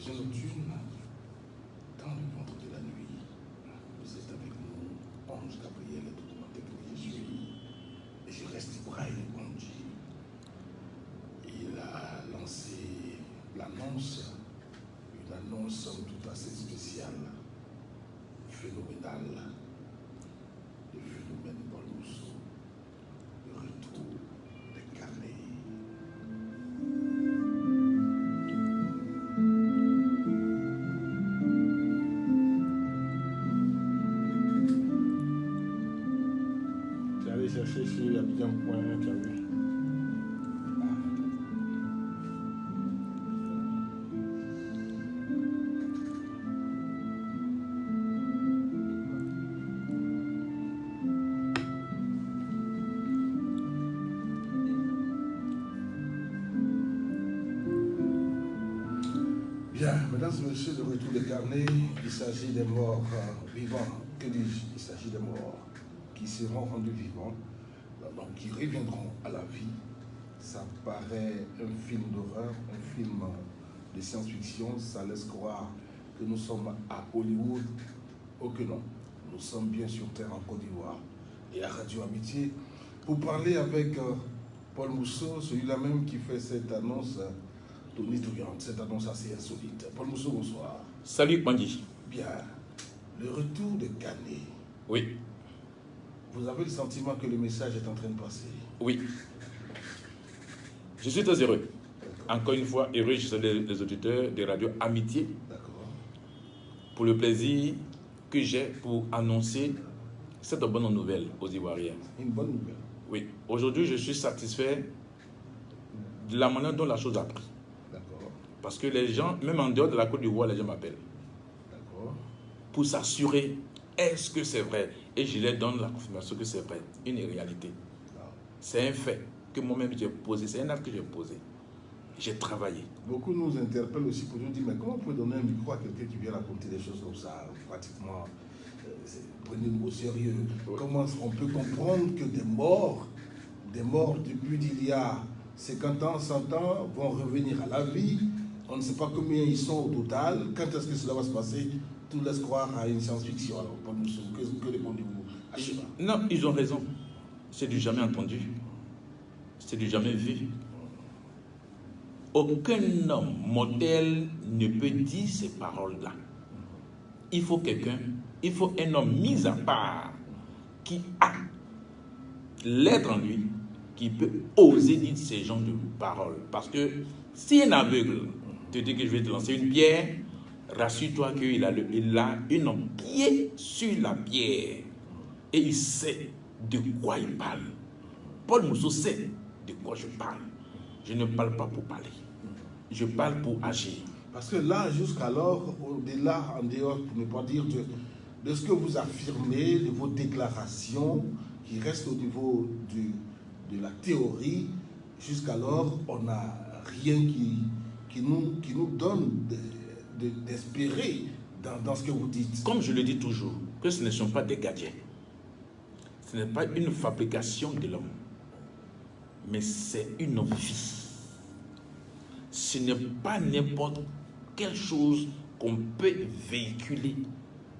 méditation nocturne dans le ventre de la nuit. Vous êtes avec nous, Ange Gabriel, et tout le monde que je suis. Et je reste braille bon Dieu. Il a lancé l'annonce, une annonce tout assez spéciale, phénoménale, le phénomène Paul Mousseau, le retour des carnets. Tu allais chercher sur Abidjan.1, tu as vu. Bien, mesdames et messieurs, le retour des carnets, il s'agit des morts vivants. Que dis-je? Il s'agit des morts qui seront rendus vivants, donc qui reviendront à la vie. Ça paraît un film d'horreur, un film de science-fiction, ça laisse croire que nous sommes à Hollywood. Oh que non, nous sommes bien sur terre en Côte d'Ivoire et à Radio Amitié pour parler avec Paul Mousseau, celui-là même qui fait cette annonce tonitruante, cette annonce assez insolite. Paul Mousseau, bonsoir. Salut Pandi. Bien, le retour de Canet. Oui. Vous avez le sentiment que le message est en train de passer? Oui. Je suis très heureux. Encore une fois, heureux, je salue les auditeurs de Radio Amitié. D'accord. Pour le plaisir que j'ai pour annoncer cette bonne nouvelle aux Ivoiriens. Une bonne nouvelle. Oui. Aujourd'hui, je suis satisfait de la manière dont la chose a pris. D'accord. Parce que les gens, même en dehors de la Côte d'Ivoire, les gens m'appellent. D'accord. Pour s'assurer, est-ce que c'est vrai? Et je leur donne la confirmation que c'est vrai. Une réalité. C'est un fait que moi-même j'ai posé. C'est un acte que j'ai posé. J'ai travaillé. Beaucoup nous interpellent aussi pour nous dire, mais comment on peut donner un micro à quelqu'un qui vient raconter des choses comme ça, pratiquement, prenez-nous au sérieux. Oui. Comment on peut comprendre que des morts depuis d'il y a 50 ans, 100 ans, vont revenir à la vie? On ne sait pas combien ils sont au total. Quand est-ce que cela va se passer? Tout laisse croire à une science-fiction. Alors, que répondez-vous à cela? Non, ils ont raison. C'est du jamais entendu. C'est du jamais vu. Aucun homme modèle ne peut dire ces paroles-là. Il faut un homme mis à part qui a l'être en lui, qui peut oser dire ces genres de paroles. Parce que si un aveugle te dit que je vais te lancer une pierre, rassure-toi qu'il a une pied sur la pierre. Et il sait de quoi il parle. Paul Mousseau sait de quoi je parle. Je ne parle pas pour parler. Je parle pour agir. Parce que là, jusqu'alors, au-delà, en dehors, pour ne pas dire de ce que vous affirmez, de vos déclarations, qui restent au niveau de la théorie, jusqu'alors, on n'a rien qui nous donne d'espérer dans ce que vous dites. Comme je le dis toujours, que ce ne sont pas des gadgets. Ce n'est pas une fabrication de l'homme. Mais c'est une vie. Ce n'est pas n'importe quelle chose qu'on peut véhiculer.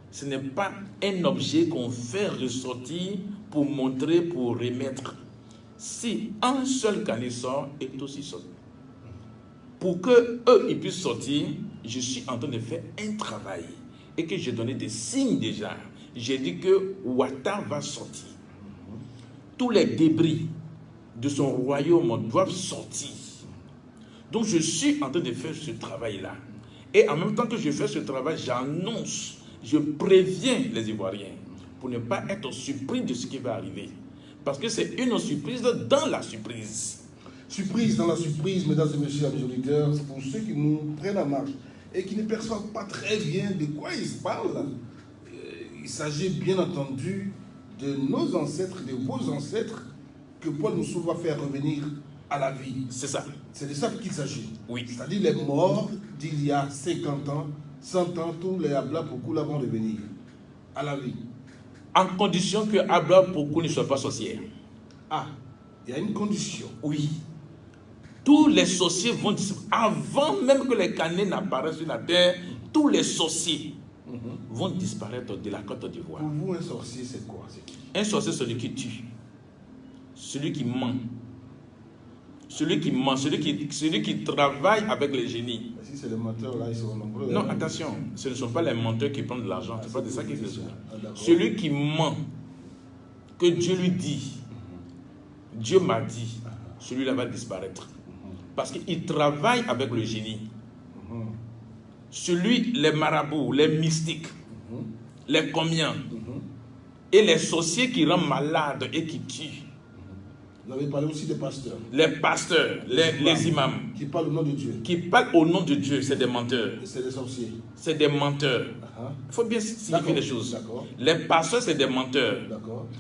Ce n'est pas un objet qu'on fait ressortir pour montrer, pour remettre. Si un seul canet sort, est aussi sorti. Pour que eux ils puissent sortir, je suis en train de faire un travail et que j'ai donné des signes déjà. J'ai dit que Ouattara va sortir. Tous les débris de son royaume doivent sortir. Donc je suis en train de faire ce travail-là. Et en même temps que je fais ce travail, j'annonce, je préviens les Ivoiriens pour ne pas être surpris de ce qui va arriver. Parce que c'est une surprise dans la surprise. Surprise dans la surprise, mesdames et messieurs, amis auditeurs, c'est pour ceux qui nous prennent en marche et qui ne perçoivent pas très bien de quoi ils parlent. Il s'agit bien entendu de nos ancêtres, de vos ancêtres, que Paul Mousseau va faire revenir à la vie. C'est ça. C'est de ça qu'il s'agit. Oui. C'est-à-dire les morts d'il y a 50 ans, 100 ans, tous les Abla Pokou vont revenir à la vie. En condition que Abla Pokou ne soit pas sorcière. Ah, il y a une condition. Oui. Tous les sorciers vont disparaître. Avant même que les Cananéens n'apparaissent sur la terre, tous les sorciers vont disparaître de la Côte d'Ivoire. Pour vous, un sorcier, c'est quoi? C'est qui? Un sorcier, c'est celui qui tue, celui qui ment, celui qui travaille avec les génies. Si c'est les menteurs, là, ils sont nombreux. Non, attention, ce ne sont pas les menteurs qui prennent de l'argent, c'est pas de ça qu'ils font. D'accord. Celui qui ment, que Dieu lui dit, Dieu m'a dit, celui-là va disparaître. Parce qu'il travaille avec le génie. Les marabouts, les mystiques, les commiens, et les sorciers qui rendent malades et qui tuent. Vous avez parlé aussi des pasteurs. Les pasteurs, les imams. Qui parlent au nom de Dieu. Qui parlent au nom de Dieu, c'est des menteurs. C'est des sorciers. C'est des menteurs. Il faut bien signifier les choses. Les pasteurs, c'est des menteurs.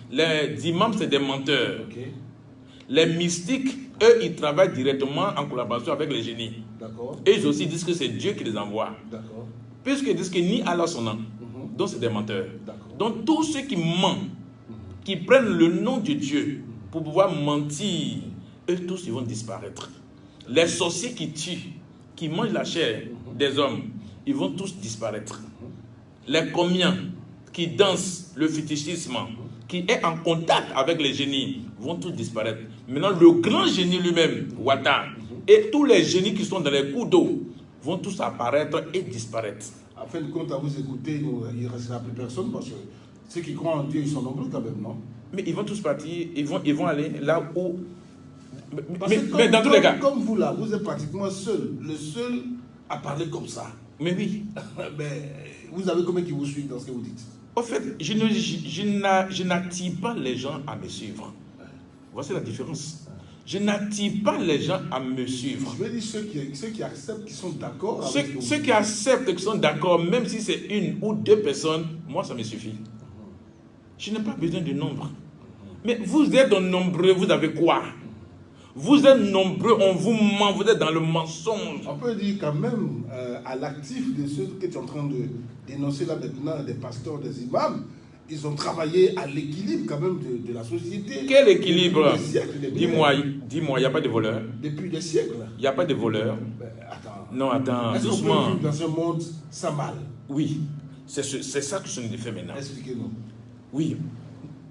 Les imams, c'est des menteurs. Les mystiques, eux, ils travaillent directement en collaboration avec les génies. Et ils aussi disent que c'est Dieu qui les envoie. Puisqu'ils disent que ni Allah son nom. Donc c'est des menteurs. Donc tous ceux qui mentent, qui prennent le nom de Dieu pour pouvoir mentir, eux tous ils vont disparaître. Les sorciers qui tuent, qui mangent la chair des hommes, ils vont tous disparaître. Les commiens qui dansent le fétichisme, qui est en contact avec les génies, vont tous disparaître. Maintenant, le grand génie lui-même, Wata, et tous les génies qui sont dans les cours d'eau, vont tous apparaître et disparaître. En fin de compte, à vous écouter, il ne restera plus personne parce que ceux qui croient en Dieu, ils sont nombreux quand même, non? Mais ils vont tous partir, ils vont aller là où... Mais dans tous les cas... Comme vous là, vous êtes pratiquement le seul à parler comme ça. Mais oui. Mais vous avez combien qui vous suivent dans ce que vous dites? En fait, je n'attire pas les gens à me suivre. Voici la différence. Je n'attire pas les gens à me suivre. Je veux dire ceux qui acceptent, qui sont d'accord. Ceux qui acceptent, qui sont d'accord, même si c'est une ou deux personnes, moi ça me suffit. Je n'ai pas besoin de nombre. Mais vous êtes nombreux, vous avez quoi? Vous êtes nombreux, on vous ment, vous êtes dans le mensonge. On peut dire quand même, à l'actif de ceux que tu es en train de dénoncer là maintenant, des pasteurs, des imams, ils ont travaillé à l'équilibre quand même de la société. Quel équilibre? Dis-moi, il n'y a pas de voleurs. Depuis des siècles. Il n'y a pas de voleurs. Attends. Non, attends, est-ce doucement. qu'on peut vivre dans un monde sans mal? Oui, c'est ça que je nous fais maintenant. Expliquez-nous. Oui.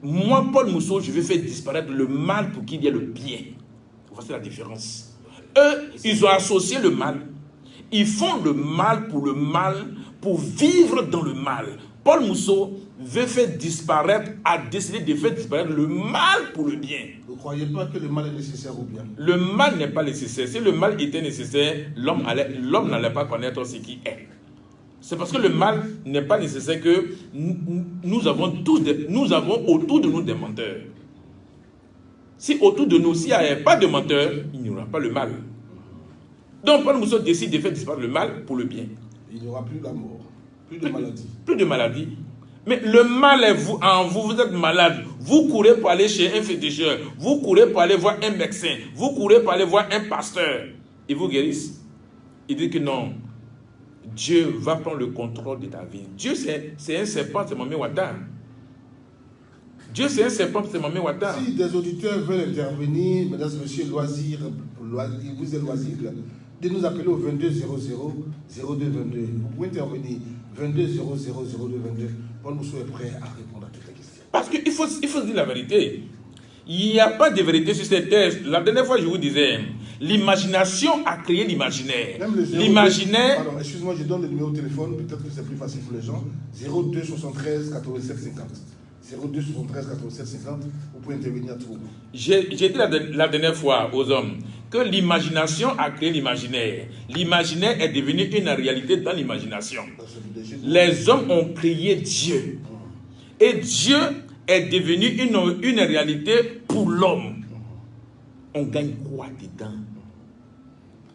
Moi, Paul Mousseau, je vais faire disparaître le mal pour qu'il y ait le bien. Voici la différence. Eux, ils ont associé le mal. Ils font le mal, pour vivre dans le mal. Paul Mousseau veut faire disparaître, a décidé de faire disparaître le mal pour le bien. Vous ne croyez pas que le mal est nécessaire ou bien? Le mal n'est pas nécessaire. Si le mal était nécessaire, l'homme n'allait pas connaître ce qui est. C'est parce que le mal n'est pas nécessaire que nous avons autour de nous des menteurs. Si autour de nous, s'il n'y a pas de menteurs, il n'y aura pas le mal. Donc Paul Mousseau décide de faire disparaître le mal pour le bien. Il n'y aura plus d'amour, plus de maladie. Plus de maladie. Mais le mal est en vous, vous êtes malade. Vous courez pour aller chez un féticheur. Vous courez pour aller voir un médecin. Vous courez pour aller voir un pasteur. Ils vous guérissent. Il dit que non. Dieu va prendre le contrôle de ta vie. Dieu, c'est un serpent, c'est Mamé Wata. Dieu, c'est un serpent, c'est Mamé Wata. Si des auditeurs veulent intervenir, mesdames et messieurs, il vous est loisir de nous appeler au 22 00 02 22. Vous pouvez intervenir 22 00 02 22. Paul Mousseau est prêt à répondre à toutes les questions. Parce qu'il faut dire la vérité. Il n'y a pas de vérité sur cette terre. La dernière fois, je vous disais, l'imagination a créé l'imaginaire. L'imaginaire... Pardon, excuse-moi, je donne le numéro de téléphone, peut-être que c'est plus facile pour les gens. 02 73 87 50. 02 73 87 50. Vous pouvez intervenir à tout moment. J'ai dit la dernière fois aux hommes que l'imagination a créé l'imaginaire. L'imaginaire est devenu une réalité dans l'imagination. Les hommes ont créé Dieu. Et Dieu est devenu une réalité pour l'homme. On gagne quoi dedans?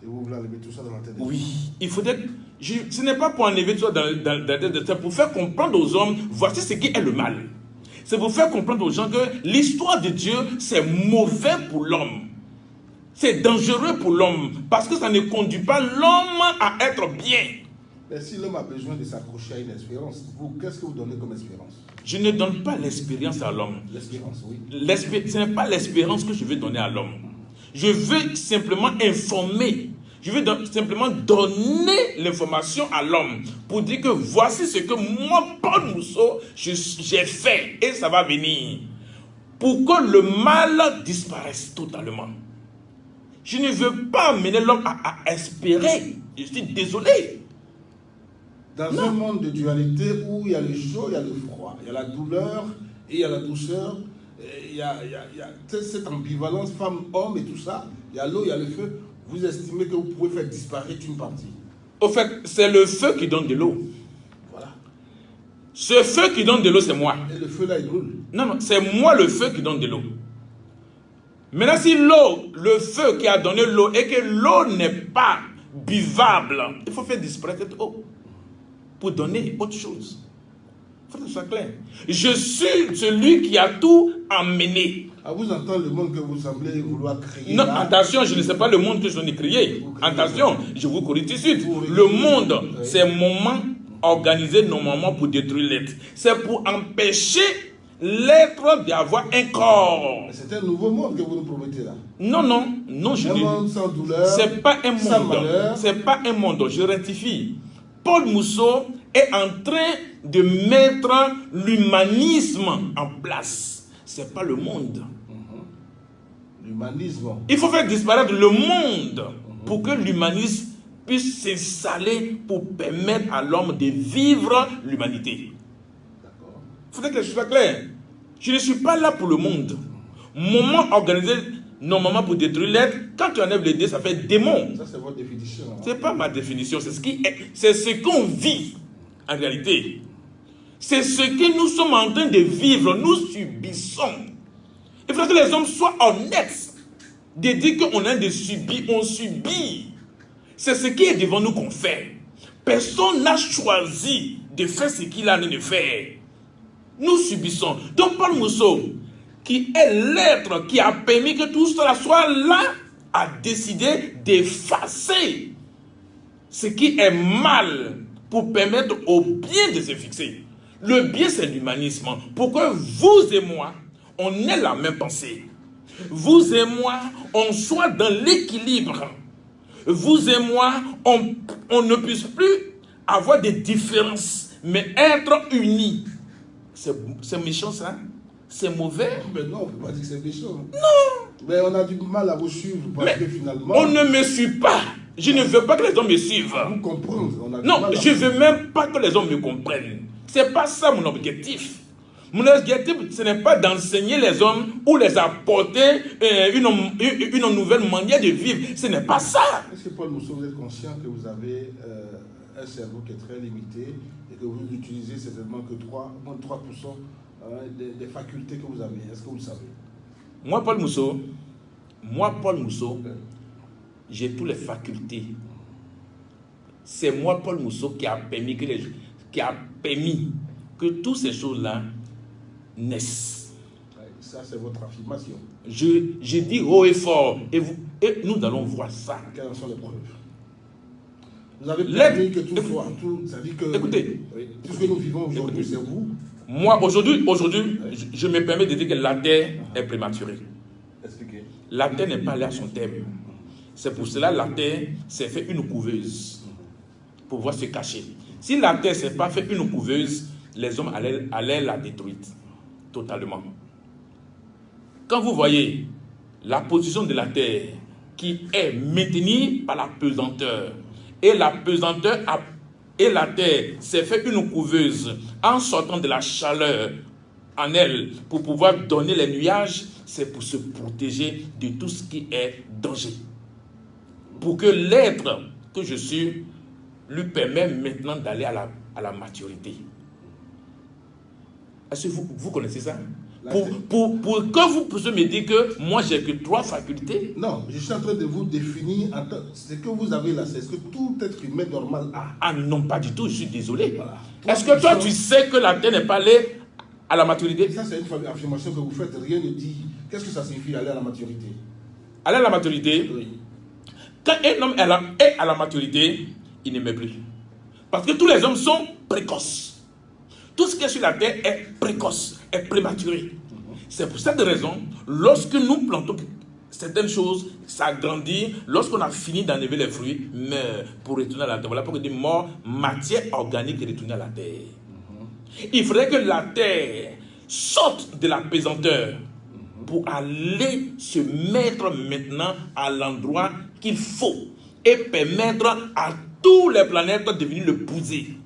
Et vous voulez enlever tout ça dans la tête? Oui, il faudrait... ce n'est pas pour enlever tout ça dans la tête, c'est pour faire comprendre aux hommes, voici ce qui est le mal. C'est pour faire comprendre aux gens que l'histoire de Dieu, c'est mauvais pour l'homme. C'est dangereux pour l'homme, parce que ça ne conduit pas l'homme à être bien. Mais si l'homme a besoin de s'accrocher à une espérance, qu'est-ce que vous donnez comme espérance? Je ne donne pas l'espérance à l'homme. L'espérance, oui. Ce n'est pas l'espérance que je vais donner à l'homme. Je veux simplement informer. Je veux simplement donner l'information à l'homme pour dire que voici ce que moi, Paul Mousseau, j'ai fait et ça va venir. Pour que le mal disparaisse totalement. Je ne veux pas amener l'homme à espérer. Je suis désolé. Dans un monde de dualité où il y a le chaud, il y a le froid, il y a la douleur et il y a la douceur, il y a cette ambivalence femme-homme et tout ça, il y a l'eau, il y a le feu. Vous estimez que vous pouvez faire disparaître une partie. Au fait, c'est le feu qui donne de l'eau. Voilà. Ce feu qui donne de l'eau, c'est moi. Et le feu là, il brûle. Non, c'est moi le feu qui donne de l'eau. Maintenant, si l'eau, le feu qui a donné l'eau, et que l'eau n'est pas buvable, il faut faire disparaître cette eau pour donner autre chose. Il faut que ce soit clair. Je suis celui qui a tout amené. À vous entendre le monde que vous semblez vouloir créer. Non, là, attention, je ne sais pas le monde que je ai créé. Attention, je vous corrige tout de suite. Le monde, c'est un moment organisé normalement pour détruire l'être. C'est pour empêcher l'être d'avoir un corps. c'est un nouveau monde que vous nous promettez là. Non, je Un dis. monde sans douleur. C'est pas un sans monde. malheur. C'est pas un monde. Je rectifie. Paul Mousseau est en train de mettre l'humanisme en place. C'est pas le monde. L'humanisme. Il faut faire disparaître le monde pour que l'humanisme puisse s'installer pour permettre à l'homme de vivre l'humanité. D'accord. Il faudrait que je sois clair. Je ne suis pas là pour le monde. Moment organisé normalement pour détruire l'être, quand tu enlèves les dés, ça fait démon. Ça, c'est votre définition. Hein. Ce n'est pas ma définition, c'est ce qu'on vit en réalité. C'est ce que nous sommes en train de vivre, nous subissons. Il faut que les hommes soient honnêtes de dire qu'on a de subir, on subit. C'est ce qui est devant nous qu'on fait. Personne n'a choisi de faire ce qu'il a de faire. Nous subissons. Donc Paul Mousseau, qui est l'être qui a permis que tout cela soit là, a décidé d'effacer ce qui est mal pour permettre au bien de se fixer. Le bien, c'est l'humanisme. Pour que vous et moi, on ait la même pensée. Vous et moi, on soit dans l'équilibre. Vous et moi, on ne puisse plus avoir des différences, mais être unis. C'est méchant ça? C'est mauvais? Mais non, on ne peut pas dire que c'est méchant. Non! Mais on a du mal à vous suivre parce que finalement... On ne me suit pas. Je ne veux pas que les hommes me suivent. Vous comprendre. On a du Non, mal à je ne veux même pas que les hommes me comprennent. Ce n'est pas ça mon objectif. Mon objectif, ce n'est pas d'enseigner les hommes ou les apporter une nouvelle manière de vivre. Ce n'est pas ça. Est-ce que Paul Mousseau, vous êtes conscient que vous avez un cerveau qui est très limité et que vous n'utilisez certainement que moins de 3% des facultés que vous avez? Est-ce que vous le savez? Moi, Paul Mousseau, j'ai toutes les facultés. C'est moi, Paul Mousseau, qui a permis que toutes ces choses-là naissent. Ça, c'est votre affirmation. Je dis haut et fort, et nous allons voir ça. Quelles en sont les preuves? Vous avez permis que tout soit... Ça dit que... Écoutez. Tout ce que nous vivons aujourd'hui, c'est vous. Moi, aujourd'hui, je me permets de dire que la terre est prématurée. Expliquez. La terre n'est pas allée à son terme. C'est pour cela que la terre s'est fait une couveuse pour pouvoir se cacher. Si la terre ne s'est pas fait une couveuse, les hommes allaient la détruire totalement. Quand vous voyez la position de la terre qui est maintenue par la pesanteur, et la pesanteur et la terre s'est fait une couveuse en sortant de la chaleur en elle pour pouvoir donner les nuages, c'est pour se protéger de tout ce qui est danger. Pour que l'être que je suis lui permette maintenant d'aller à la maturité. Est-ce que vous connaissez ça? Pour que vous puissiez me dire que moi j'ai que 3 facultés? Non, je suis en train de vous définir ce que vous avez là, c'est ce que tout être humain normal a. Ah non, pas du tout, je suis désolé. Voilà. Est-ce que toi tu sais que la terre n'est pas allée à la maturité? Ça, c'est une affirmation que vous faites, rien ne dit. Qu'est-ce que ça signifie aller à la maturité? Aller à la maturité, Oui. quand un homme est à la maturité, il ne met plus. Parce que tous les hommes sont précoces. Tout ce qui est sur la terre est précoce, est prématuré. C'est pour cette raison, lorsque nous plantons certaines choses s'agrandissent. Lorsqu'on a fini d'enlever les fruits, meurt pour retourner à la terre. Voilà pourquoi il dit mort, matière organique et retourner à la terre. Il faudrait que la terre sorte de la pesanteur pour aller se mettre maintenant à l'endroit qu'il faut et permettre à tous les planètes de venir l'épouser.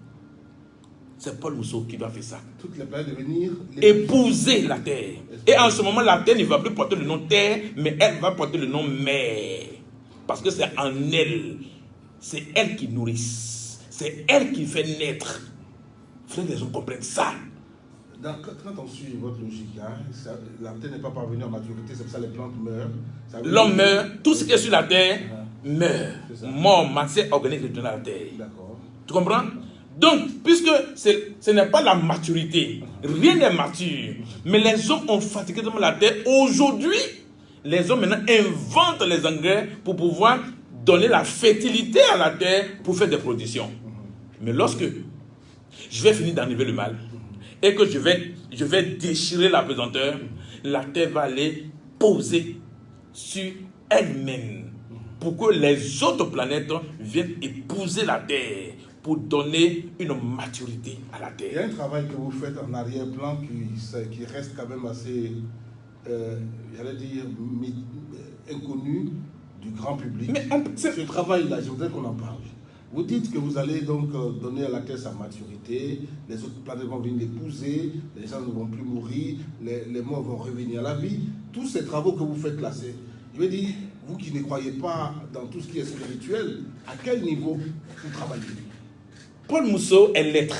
C'est Paul Mousseau qui doit faire ça. Toutes les planètes de venir épouser la terre. Et en ce moment, la terre ne va plus porter le nom terre, mais elle va porter le nom mère. Parce que c'est en elle. C'est elle qui nourrit. C'est elle qui fait naître. Frères, les gens comprennent ça. Quand on suit votre logique, la terre n'est pas parvenue à maturité, c'est pour ça que les plantes meurent. L'homme meurt, tout ce qui est sur la terre meurt. Mort, matière organique retourne à la terre. D'accord. Tu comprends? Donc, puisque ce n'est pas la maturité, rien n'est mature, mais les hommes ont fatigué la terre. Aujourd'hui, les hommes maintenant inventent les engrais pour pouvoir donner la fertilité à la terre pour faire des productions. Mais lorsque je vais finir d'enlever le mal et que je vais déchirer la pesanteur, la terre va aller poser sur elle-même pour que les autres planètes viennent épouser la terre pour donner une maturité à la terre. Il y a un travail que vous faites en arrière-plan qui reste quand même assez, j'allais dire, inconnu du grand public. Mais ce travail-là, je voudrais qu'on en parle. Vous dites que vous allez donc donner à la terre sa maturité, les autres planètes vont venir l'épouser, les gens ne vont plus mourir, les morts vont revenir à la vie. Tous ces travaux que vous faites là, je veux dire, vous qui ne croyez pas dans tout ce qui est spirituel, à quel niveau vous travaillez? Paul Mousseau est l'être.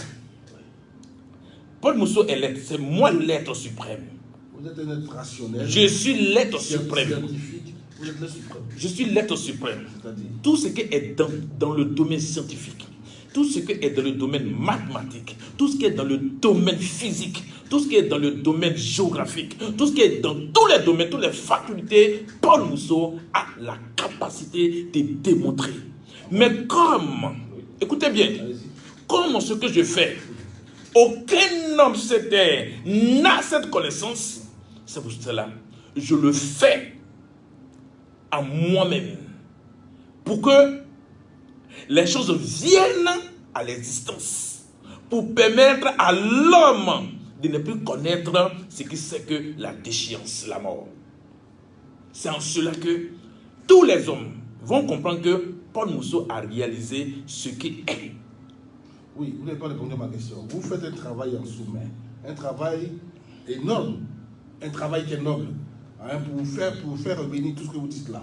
Paul Mousseau est l'être. C'est moi l'être suprême. Vous êtes un être rationnel. Je suis l'être suprême. Scientifique. Vous êtes le suprême. Je suis l'être suprême. C'est-à-dire tout ce qui est dans le domaine scientifique, tout ce qui est dans le domaine mathématique, tout ce qui est dans le domaine physique, tout ce qui est dans le domaine géographique, tout ce qui est dans tous les domaines, toutes les facultés, Paul Mousseau a la capacité de démontrer. Mais comme, écoutez bien, comme ce que je fais, aucun homme sur cette terre n'a cette connaissance, c'est pour cela je le fais à moi-même pour que les choses viennent à l'existence, pour permettre à l'homme de ne plus connaître ce qui c'est que la déchéance, la mort. C'est en cela que tous les hommes vont comprendre que Paul Mousseau a réalisé ce qui est. Oui, vous n'avez pas répondu à ma question. Vous faites un travail en sous-main, un travail énorme, un travail qui est noble, hein, pour faire revenir tout ce que vous dites là.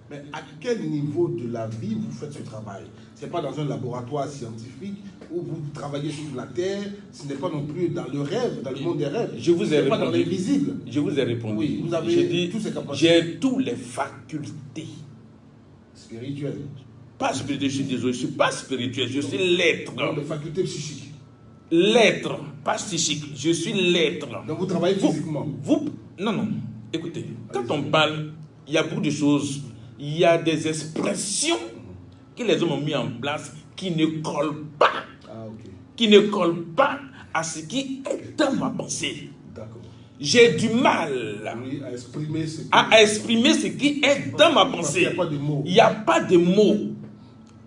Mais à quel niveau de la vie vous faites ce travail? Ce n'est pas dans un laboratoire scientifique où vous travaillez sur la Terre, ce n'est pas non plus dans le rêve, dans le monde des rêves. Je vous ai répondu. Pas dans l'invisible. Je vous ai répondu. Oui, vous avez toutes ces capacités. J'ai toutes les facultés. Spirituelles. Pas spirituel, je suis désolé, je ne suis pas spirituel, je suis l'être. Les facultés psychiques. L'être, pas psychique, je suis l'être. Donc vous travaillez physiquement. Non, écoutez, quand on parle, il y a beaucoup de choses, il y a des expressions que les hommes ont mis en place qui ne collent pas. Qui ne collent pas à ce qui est dans ma pensée. D'accord. J'ai du mal à exprimer ce qui est dans ma pensée. Il n'y a pas de mots. Il n'y a pas de mots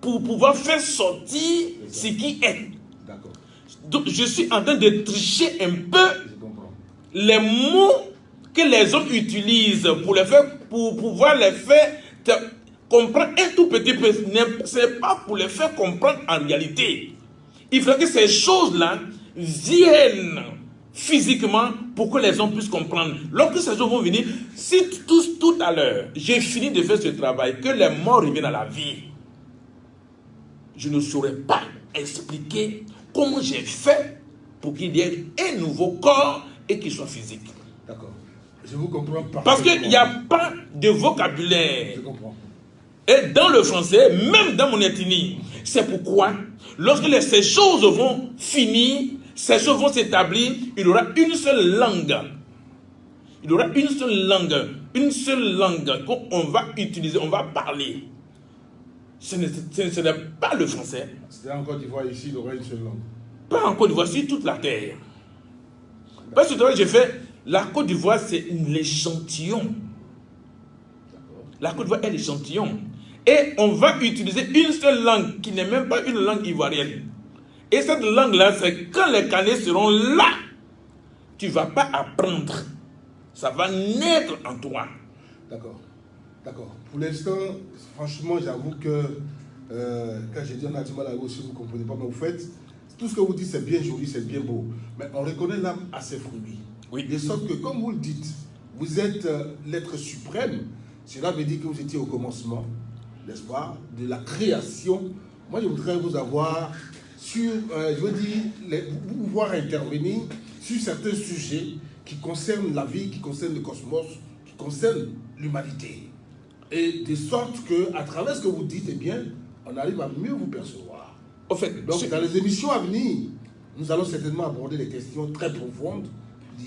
pour pouvoir faire sortir ce qui est. D'accord. Donc, je suis en train de tricher un peu les mots que les hommes utilisent pour pouvoir les faire comprendre un tout petit peu. Ce n'est pas pour les faire comprendre en réalité. Il faut que ces choses-là viennent physiquement pour que les hommes puissent comprendre. Lorsque ces gens vont venir, si tout à l'heure, j'ai fini de faire ce travail, que les morts reviennent à la vie, je ne saurais pas expliquer comment j'ai fait pour qu'il y ait un nouveau corps et qu'il soit physique. D'accord. Je vous comprends parfaitement. Parce qu'il n'y a pas de vocabulaire. Je comprends. Et dans le français, même dans mon ethnie, c'est pourquoi, lorsque ces choses vont finir, ces choses vont s'établir, il y aura une seule langue. Il y aura une seule langue qu'on va utiliser, on va parler. Ce n'est pas le français. C'est en Côte d'Ivoire, ici, il y aura une seule langue. Pas en Côte d'Ivoire, sur toute la terre. Parce que j'ai fait, la Côte d'Ivoire, c'est l'échantillon La Côte d'Ivoire est l'échantillon. Et on va utiliser une seule langue qui n'est même pas une langue ivoirienne. Et cette langue-là, c'est quand les Canets seront là, tu ne vas pas apprendre. Ça va naître en toi. D'accord. D'accord. Pour l'instant, franchement, j'avoue que quand j'ai dit on a du mal à aussi, vous ne comprenez pas, mais vous faites, tout ce que vous dites, c'est bien joli, c'est bien beau. Mais on reconnaît l'âme à ses fruits. Oui. De sorte que, comme vous le dites, vous êtes l'être suprême. Cela veut dire que vous étiez au commencement, n'est-ce pas, de la création. Moi, je voudrais vous avoir sur, je veux dire, vous voir intervenir sur certains sujets qui concernent la vie, qui concernent le cosmos, qui concernent l'humanité. Et de sorte qu'à travers ce que vous dites, eh bien, on arrive à mieux vous percevoir. En fait, donc, dans les émissions à venir, nous allons certainement aborder des questions très profondes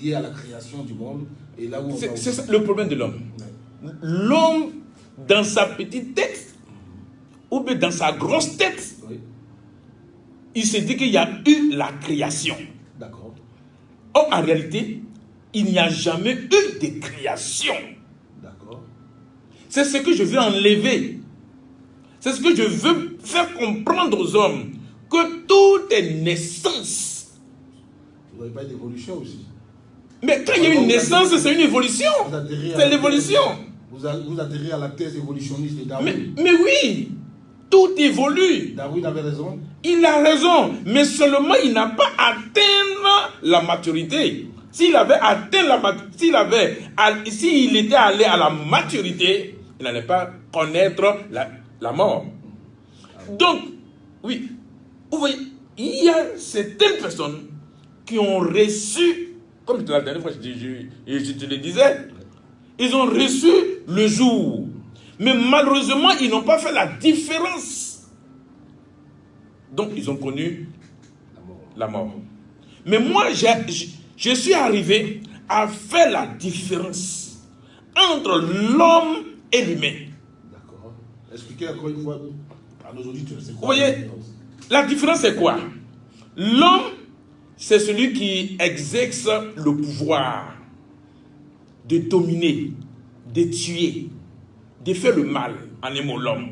liées à la création du monde. Et là où c'est ça le problème de l'homme. Ouais. L'homme, dans sa petite tête, ou bien dans sa grosse tête, oui, il se dit qu'il y a eu la création. D'accord. Or, en réalité, il n'y a jamais eu de création. D'accord. C'est ce que je veux enlever. C'est ce que je veux faire comprendre aux hommes. Que tout est naissance. Vous n'avez pas d'évolution aussi. Mais quand il y a une naissance, c'est une évolution. C'est l'évolution. Vous adhérez à la thèse évolutionniste de Darwin. Mais oui, tout évolue. Darwin avait raison. Il a raison, mais seulement il n'a pas atteint la maturité. S'il avait atteint la maturité, s'il était allé à la maturité, il n'allait pas connaître la mort. Donc, oui, vous voyez, il y a certaines personnes qui ont reçu, comme la dernière fois je te le disais, ils ont reçu le jour. Mais malheureusement, ils n'ont pas fait la différence. Donc, ils ont connu la mort. Mais moi, je suis arrivé à faire la différence entre l'homme et l'humain. D'accord. Expliquez encore une fois à nos auditeurs. Vous voyez, la différence c'est quoi? L'homme, c'est celui qui exerce le pouvoir de dominer, de tuer, de faire le mal en aimant l'homme.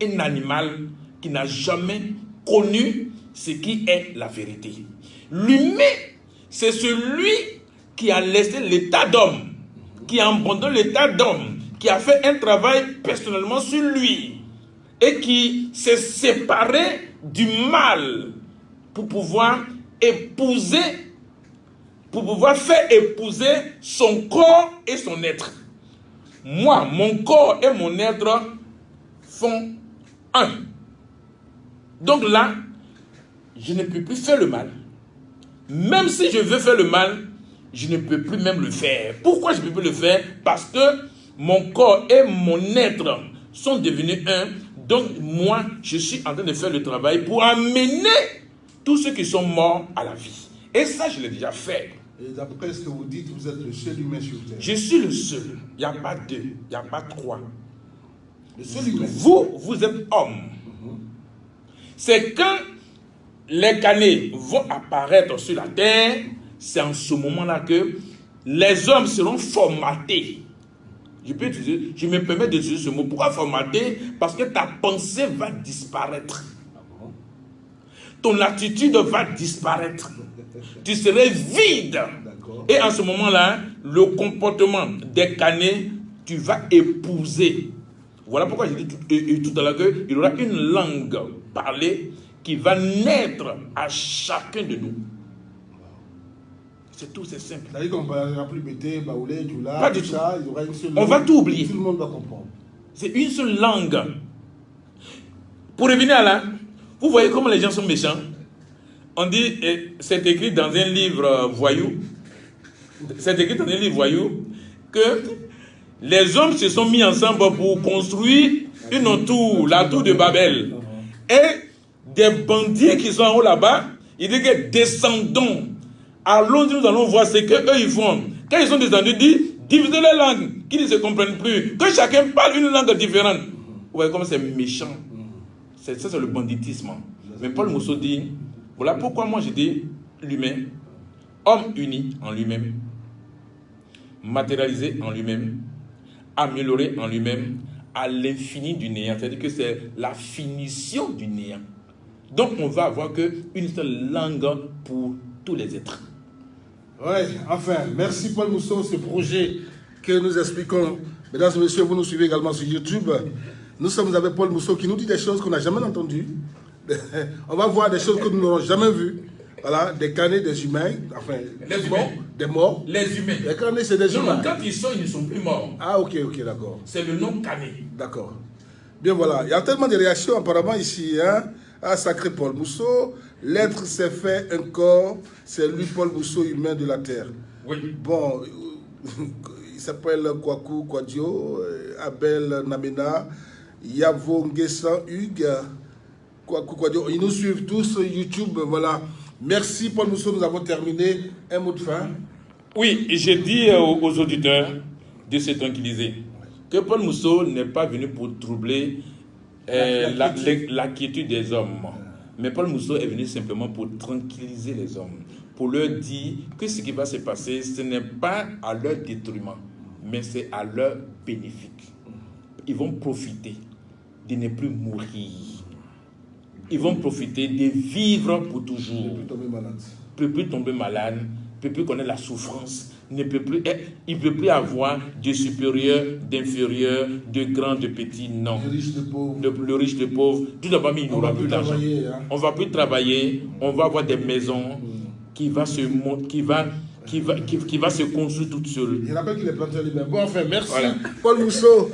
Un animal qui n'a jamais connu ce qui est la vérité. L'humain, c'est celui qui a laissé l'état d'homme, qui a abandonné l'état d'homme, qui a fait un travail personnellement sur lui et qui s'est séparé du mal pour pouvoir épouser, pour pouvoir faire épouser son corps et son être. Moi, mon corps et mon être font un. Donc là, je ne peux plus faire le mal. Même si je veux faire le mal, je ne peux plus même le faire. Pourquoi je ne peux plus le faire? Parce que mon corps et mon être sont devenus un. Donc moi, je suis en train de faire le travail pour amener tous ceux qui sont morts à la vie. Et ça, je l'ai déjà fait. Et d'après ce que vous dites, vous êtes le seul humain sur Terre. Je suis le seul. Il n'y a pas deux, il n'y a pas trois. Le seul humain. Vous êtes homme. C'est quand les Canets vont apparaître sur la terre, c'est en ce moment-là que les hommes seront formatés. Je me permets d'utiliser ce mot. Pourquoi formater? Parce que ta pensée va disparaître. Ton attitude va disparaître. Tu serais vide. Et en ce moment-là, le comportement des Canets, tu vas épouser. Voilà pourquoi j'ai dit tout à l'heure qu'il y aura une langue parlée qui va naître à chacun de nous. C'est tout, c'est simple. C'est-à-dire qu'on ne va plus Bété, Baoulé, Djoula, pas du tout. Ça, il y aura une seule on va tout oublier. Tout le monde va comprendre. C'est une seule langue. Pour revenir à là, vous voyez comment les gens sont méchants. On dit, c'est écrit dans un livre voyou, c'est écrit dans un livre voyou, que les hommes se sont mis ensemble pour construire une tour, la tour de Babel. Et des bandits qui sont en haut là-bas, ils disent que descendons. Allons, nous allons voir ce qu'eux ils font. Quand ils sont descendus, ils disent, divisez les langues, qui ne se comprennent plus. Que chacun parle une langue différente. Vous voyez comme c'est méchant. Ça, c'est le banditisme. Mais Paul Mousseau dit, voilà pourquoi moi je dis l'humain, homme uni en lui-même, matérialisé en lui-même, amélioré en lui-même à l'infini du néant. C'est-à-dire que c'est la finition du néant. Donc on va avoir qu'une seule langue pour tous les êtres. Oui, enfin, merci Paul Mousseau, ce projet que nous expliquons. Mesdames et messieurs, vous nous suivez également sur YouTube. Nous sommes avec Paul Mousseau qui nous dit des choses qu'on n'a jamais entendues. On va voir des choses que nous n'aurons jamais vues. Voilà, des carnets des humains, enfin, des morts. Les humains. Les carnets, c'est des humains. Non, quand ils ne sont plus morts. Ah, ok, d'accord. C'est le nom carnet. D'accord. Bien, voilà. Il y a tellement de réactions apparemment ici, hein. Ah, sacré Paul Mousseau, l'être s'est fait un corps, c'est lui Paul Mousseau, humain de la terre. Oui. Bon, il s'appelle Kwaku Kwadio, Abel Namena, Yavo Nguessan Hugues, Kwaku Kwadio. Ils nous suivent tous sur YouTube, voilà. Merci Paul Mousseau, nous avons terminé. Un mot de fin. Oui, j'ai dit aux auditeurs de se tranquilliser que Paul Mousseau n'est pas venu pour troubler la quiétude des hommes. Mais Paul Mousseau est venu simplement pour tranquilliser les hommes, pour leur dire que ce qui va se passer, ce n'est pas à leur détriment, mais c'est à leur bénéfique. Ils vont profiter de ne plus mourir. Ils vont profiter de vivre pour toujours. Ne plus tomber malade. Ne peut plus tomber malade, ne peut plus connaître la souffrance, il ne peut plus avoir de supérieur, d'inférieur, de grand, de petit, non. Le riche, de pauvre. Le riche, de pauvre. Tout d'abord, il n'aura plus d'argent. Hein. On ne va plus travailler, on va avoir des maisons qui va se construire toutes seules. Je rappelle qu'il est planté lui-même. Bon, enfin, merci. Voilà. Paul Mousseau,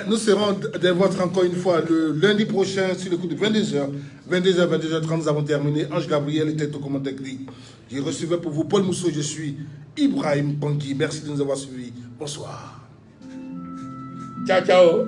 nous serons des vôtres encore une fois le lundi prochain sur le coup de 22h. 22h30, nous avons terminé. Ange Gabriel était au commande technique. J'ai reçu pour vous Paul Mousseau, je suis Ibrahim Pangui. Merci de nous avoir suivis. Bonsoir. Ciao, ciao.